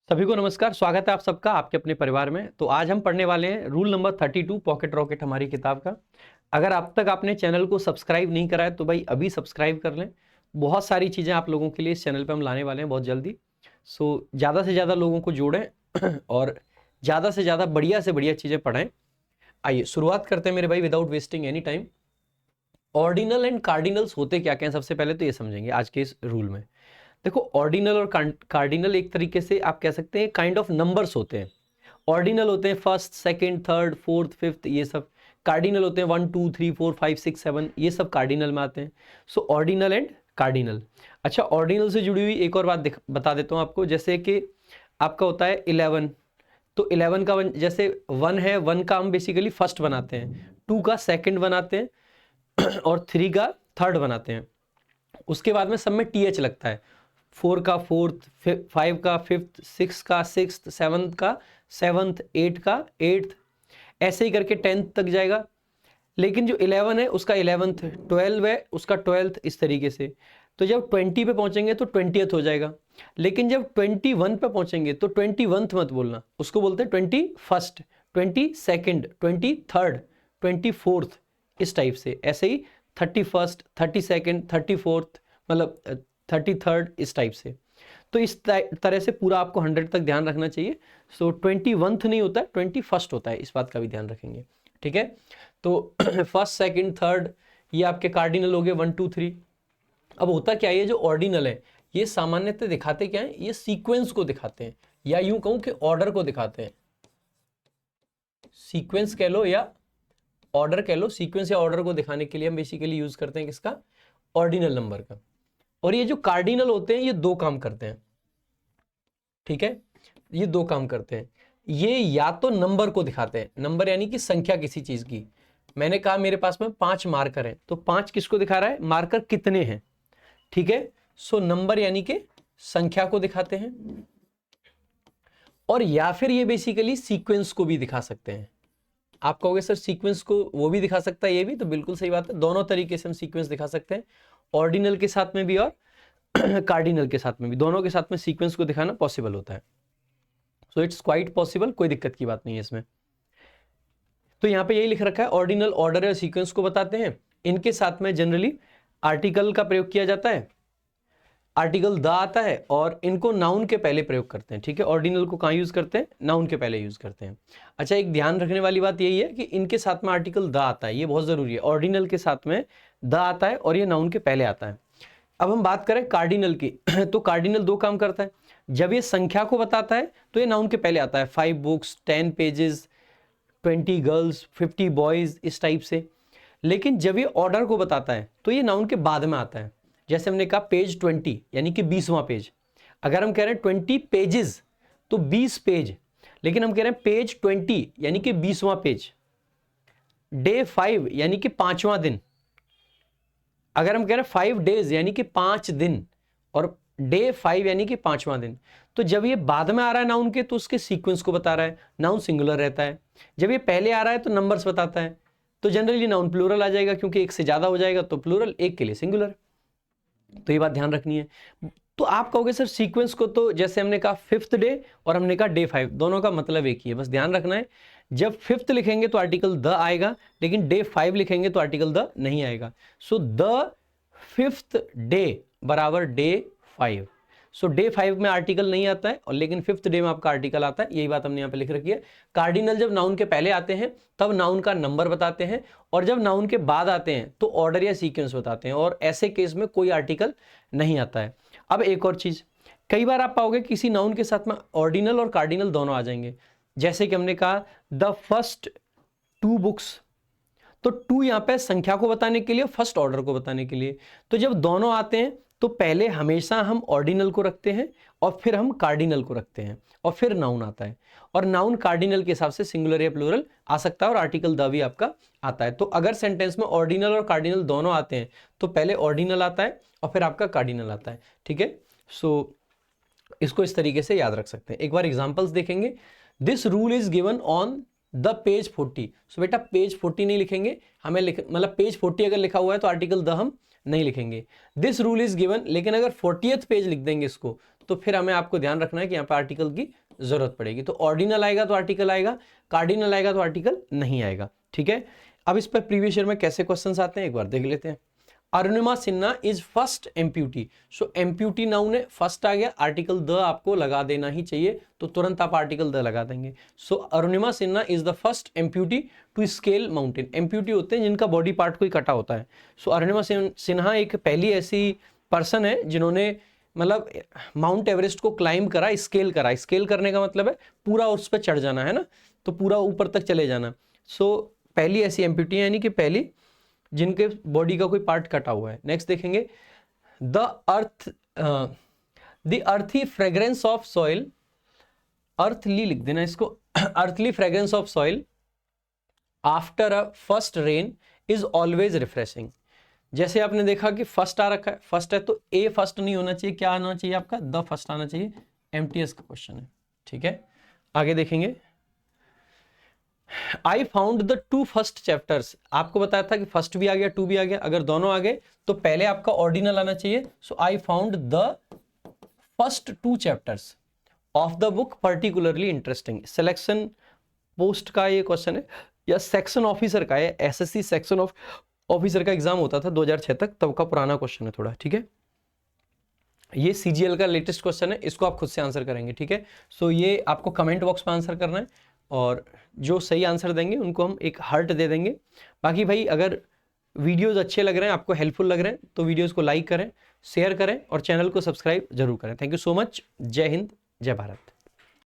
सभी को नमस्कार, स्वागत है आप सबका आपके अपने परिवार में। तो आज हम पढ़ने वाले हैं रूल नंबर 32 पॉकेट रॉकेट हमारी किताब का। अगर अब तक आपने चैनल को सब्सक्राइब नहीं करा है तो भाई अभी सब्सक्राइब कर लें। बहुत सारी चीज़ें आप लोगों के लिए इस चैनल पे हम लाने वाले हैं बहुत जल्दी। सो ज़्यादा से ज़्यादा लोगों को जोड़ें और ज़्यादा से ज़्यादा बढ़िया से बढ़िया चीज़ें पढ़ें। आइए शुरुआत करते हैं मेरे भाई without wasting any time. Ordinal and cardinals होते क्या क्या हैं, सबसे पहले तो ये समझेंगे आज के इस रूल में। देखो, ऑर्डिनल और कार्डिनल एक तरीके से आप कह सकते हैं काइंड ऑफ नंबर्स होते हैं। ऑर्डिनल होते हैं first, second, third, fourth, fifth, ये सब। कार्डिनल होते हैं 1 2 3 4 5 6 7, ये सब कार्डिनल में आते हैं। सो ऑर्डिनल एंड कार्डिनल। अच्छा, ऑर्डिनल से जुड़ी हुई एक और बात बता देता हूँ आपको। जैसे कि आपका होता है 11, तो 11 का जैसे 1 है, 1 का हम बेसिकली फर्स्ट बनाते हैं, 2 का सेकंड बनाते हैं और 3 का थर्ड बनाते हैं। उसके बाद में सब में टीएच लगता है। 4 का फोर्थ, 5 का फिफ्थ, 6 का सिक्स्थ, 7 का सेवन्थ, 8 का एट्थ, ऐसे ही करके 10th तक जाएगा। लेकिन जो 11 है उसका 11th, 12 है उसका 12th, इस तरीके से। तो जब 20 पे पहुंचेंगे तो 20th हो जाएगा। लेकिन जब 21 पे पहुंचेंगे तो 21th मत बोलना, उसको बोलते हैं 21st, 22nd, 23rd, 24th, इस टाइप से। ऐसे ही 31st, 32nd, 34th, मतलब 33rd, इस टाइप से। तो इस तरह से पूरा आपको 100 तक ध्यान रखना चाहिए। सो 21th नहीं होता है, 21st होता है, इस बात का भी ध्यान रखेंगे। ठीक है, तो फर्स्ट, सेकंड, थर्ड, ये आपके कार्डिनल हो गए 1 2 3। अब होता क्या है, ये जो ऑर्डिनल है ये सामान्यतः दिखाते क्या है, ये सीक्वेंस को दिखाते हैं, या यूं कहूं कि ऑर्डर को दिखाते हैं। सीक्वेंस कह लो या ऑर्डर कह लो। सीक्वेंस या ऑर्डर को दिखाने के लिए हम बेसिकली यूज करते हैं किसका, ऑर्डिनल नंबर का। और ये जो कार्डिनल होते हैं ये दो काम करते हैं। ठीक है, ये दो काम करते हैं। ये या तो नंबर को दिखाते हैं, नंबर यानी कि संख्या किसी चीज की। मैंने कहा मेरे पास में 5 मार्कर हैं, तो 5 किसको दिखा रहा है, मार्कर कितने हैं। ठीक है, सो नंबर यानी कि संख्या को दिखाते हैं। और या फिर ये बेसिकली सीक्वेंस को भी दिखा सकते हैं। आप कहोगे सर सीक्वेंस को वो भी दिखा सकता है, ये भी, तो बिल्कुल सही बात है। दोनों तरीके से हम सीक्वेंस दिखा सकते हैं, ऑर्डिनल के साथ में भी और कार्डिनल के साथ में भी। दोनों के साथ में सीक्वेंस को दिखाना पॉसिबल होता है। सो इट्स क्वाइट पॉसिबल, कोई दिक्कत की बात नहीं है इसमें। तो यहाँ पे यही लिख रखा है, ऑर्डिनल ऑर्डर या सीक्वेंस को बताते हैं। इनके साथ में जनरली आर्टिकल का प्रयोग किया जाता है, आर्टिकल द आता है, और इनको नाउन के पहले प्रयोग करते हैं। ठीक है, ऑर्डिनल को कहाँ यूज करते हैं, नाउन के पहले यूज करते हैं। अच्छा, एक ध्यान रखने वाली बात यही है कि इनके साथ में आर्टिकल द आता है, ये बहुत जरूरी है। ऑर्डिनल के साथ में द आता है और ये नाउन के पहले आता है। अब हम बात करें कार्डिनल की तो कार्डिनल दो काम करता है। जब ये संख्या को बताता है तो ये नाउन के पहले आता है, 5 बुक्स, 10 पेजेस, 20 गर्ल्स, 50 बॉयज, इस टाइप से। लेकिन जब ये ऑर्डर को बताता है तो ये नाउन के बाद में आता है। जैसे हमने कहा पेज 20 यानी कि 20वां पेज। अगर हम कह रहे हैं 20 पेजेस तो 20 पेज। लेकिन हम कह रहे हैं पेज 20 यानी कि 20वां पेज। डे 5 यानी कि 5वां दिन। अगर हम कह रहे हैं 5 डेज यानी कि 5 दिन, और डे 5 यानी कि 5वां दिन। तो जब ये बाद में आ रहा है नाउन के तो उसके सीक्वेंस को बता रहा है, नाउन सिंगुलर रहता है। जब ये पहले आ रहा है तो नंबर्स बताता है, तो जनरली नाउन प्लूरल आ जाएगा, क्योंकि एक से ज्यादा हो जाएगा तो प्लूरल, एक के लिए सिंगुलर। तो ये बात ध्यान रखनी है। तो आप कहोगे सर सीक्वेंस को, तो जैसे हमने कहा 5th डे और हमने कहा डे 5, दोनों का मतलब एक ही है, बस ध्यान रखना है। जब 5th लिखेंगे तो आर्टिकल द आएगा, लेकिन डे 5 लिखेंगे तो आर्टिकल द नहीं आएगा। सो द 5th डे बराबर डे 5। सो डे 5 में आर्टिकल नहीं आता है, और लेकिन 5th डे में आपका आर्टिकल आता है। यही बात हमने यहाँ पे लिख रखी है। कार्डिनल जब नाउन के पहले आते हैं तब नाउन का नंबर बताते हैं, और जब नाउन के बाद आते हैं तो ऑर्डर या सीक्वेंस बताते हैं, और ऐसे केस में कोई आर्टिकल नहीं आता है। अब एक और चीज, कई बार आप पाओगे किसी नाउन के साथ में ऑर्डिनल और कार्डिनल दोनों आ जाएंगे। जैसे कि हमने कहा द फर्स्ट 2 बुक्स, तो 2 यहां पे संख्या को बताने के लिए, फर्स्ट ऑर्डर को बताने के लिए। तो जब दोनों आते हैं तो पहले हमेशा हम ऑर्डिनल को रखते हैं और फिर हम कार्डिनल को रखते हैं, और फिर नाउन आता है। और नाउन कार्डिनल के हिसाब से सिंगुलर या प्लूरल आ सकता है, और आर्टिकल द भी आपका आता है। तो अगर सेंटेंस में ऑर्डिनल और कार्डिनल दोनों आते हैं तो पहले ऑर्डिनल आता है और फिर आपका कार्डिनल आता है। ठीक है, सो इसको इस तरीके से याद रख सकते हैं। एक बार एग्जांपल्स देखेंगे। This rule is given on the page 40। सो बेटा पेज 40 नहीं लिखेंगे, हमें मतलब पेज 40 अगर लिखा हुआ है तो आर्टिकल द हम नहीं लिखेंगे। दिस रूल इज गिवन, लेकिन अगर 40th पेज लिख देंगे इसको तो फिर हमें आपको ध्यान रखना है कि यहाँ पे आर्टिकल की जरूरत पड़ेगी। तो ऑर्डिनल आएगा तो आर्टिकल आएगा, कार्डिनल आएगा तो आर्टिकल नहीं आएगा, ठीक है। अब इस पर प्रीवियस ईयर में कैसे क्वेश्चंस आते हैं एक बार देख लेते हैं। Arunima Sinha is first amputee. So amputee noun है, फर्स्ट आ गया, आर्टिकल द आपको लगा देना ही चाहिए, तो तुरंत आप आर्टिकल द लगा देंगे। So Arunima Sinha is the first amputee to scale mountain. Amputee होते हैं जिनका बॉडी पार्ट कोई कटा होता है। सो अरुणिमा सिन्हा एक पहली ऐसी पर्सन है जिन्होंने मतलब माउंट एवरेस्ट को क्लाइंब करा, स्केल करा। स्केल करने का मतलब है पूरा उस पर चढ़ जाना है ना, तो पूरा ऊपर तक चले जाना। सो पहली ऐसी एम्प्यूटी यानी कि पहली जिनके बॉडी का कोई पार्ट कटा हुआ है। नेक्स्ट देखेंगे, द अर्थी फ्रेग्रेंस ऑफ सॉइल, अर्थली लिख देना इसको, earthly fragrance of soil after a first rain is always refreshing. जैसे आपने देखा कि फर्स्ट आ रखा है, फर्स्ट है तो ए फर्स्ट नहीं होना चाहिए, क्या आना चाहिए आपका, द फर्स्ट आना चाहिए। एमटीएस का क्वेश्चन है, ठीक है। आगे देखेंगे, आई फाउंड द 2 फर्स्ट चैप्टर्स। आपको बताया था कि फर्स्ट भी आ गया 2 भी आ गया, अगर दोनों आ गए तो पहले आपका ऑर्डिनल आना चाहिए। So I found the first 2 chapters of the book particularly interesting. Selection post का ये क्वेश्चन है या सेक्शन ऑफिसर का है, एसएससी सेक्शन ऑफ ऑफिसर का एग्जाम होता था 2006 तक, तब का पुराना क्वेश्चन है थोड़ा, ठीक है। ये सीजीएल का लेटेस्ट क्वेश्चन है, इसको आप खुद से आंसर करेंगे, ठीक है। सो ये आपको कमेंट बॉक्स में आंसर करना है और जो सही आंसर देंगे उनको हम एक हार्ट दे देंगे। बाकी भाई अगर वीडियोस अच्छे लग रहे हैं, आपको हेल्पफुल लग रहे हैं, तो वीडियोस को लाइक करें, शेयर करें और चैनल को सब्सक्राइब जरूर करें। Thank you so much. जय हिंद, जय भारत।